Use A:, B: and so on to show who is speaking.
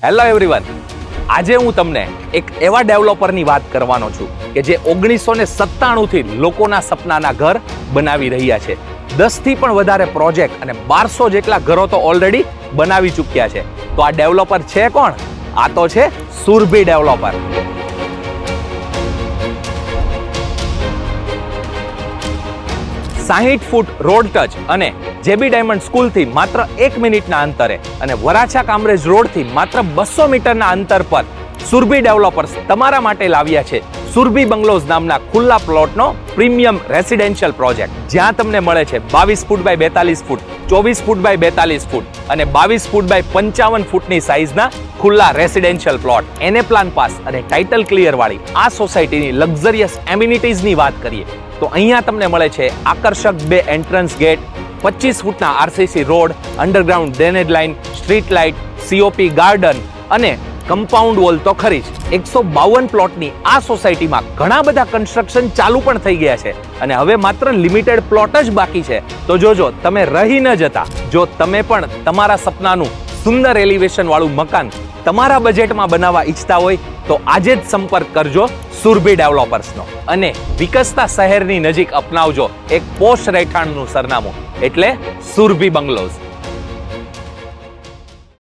A: Hello everyone, આજે હું તમને એક એવા ડેવલપરની વાત કરવાનો છું કે જે 1997 થી લોકોના સપનાના ઘર બનાવી રહ્યા છે. 10 થી પણ વધારે પ્રોજેક્ટ અને 1200 જેટલા ઘરો તો ઓલરેડી બનાવી ચૂક્યા છે. તો આ ડેવલપર છે કોણ? આ તો છે Surabhi developer. 60 foot road touch અને જેબી ડાયમંડ સ્કૂલથી માત્ર 1 મિનિટના અંતરે અને વરાછા કામરેજ રોડથી માત્ર 200 મીટરના અંતર પર સુરભી ડેવલપર્સ તમારા માટે લાવ્યા છે સુરભી બંગલોઝ નામના ખુલ્લા પ્લોટનો પ્રીમિયમ રેસિડેન્શિયલ પ્રોજેક્ટ, જ્યાં તમને મળે છે 22 foot by 42 foot, 24 foot by 42 ફૂટ અને 22 ફૂટ બાય 55 ફૂટની સાઇઝના ખુલ્લા રેસિડેન્શિયલ પ્લોટ. એને પ્લાન પાસ અને ટાઇટલ ક્લિયર વાળી આ સોસાયટીની લક્ઝરિયસ એમિનિટીઝની વાત કરીએ તો અહીંયા તમને મળે છે આકર્ષક 2 એન્ટ્રન્સ ગેટ, 25 ફૂટના RCC road, underground drainage line, street light, COP garden અને કમ્પાઉન્ડ વોલ તો ખરી જ. 152 પ્લોટની આ સોસાયટીમાં ઘણા બધા કન્સ્ટ્રક્શન ચાલુ પણ થઈ ગયા છે અને હવે માત્ર લિમિટેડ પ્લોટ જ બાકી છે. તો જોજો, તમે રહી ન જતા. જો તમે પણ તમારા સપનાનું સુંદર એલિવેશન વાળું મકાન તમારા બજેટમાં બનાવવા ઈચ્છતા હોય તો આજે જ સંપર્ક કરજો સુરભી ડેવલપર્સનો અને વિકસતા શહેરની નજીક અપનાવજો એક પોશ રહેઠાણનું સરનામું, એટલે સુરભી બંગલોઝ.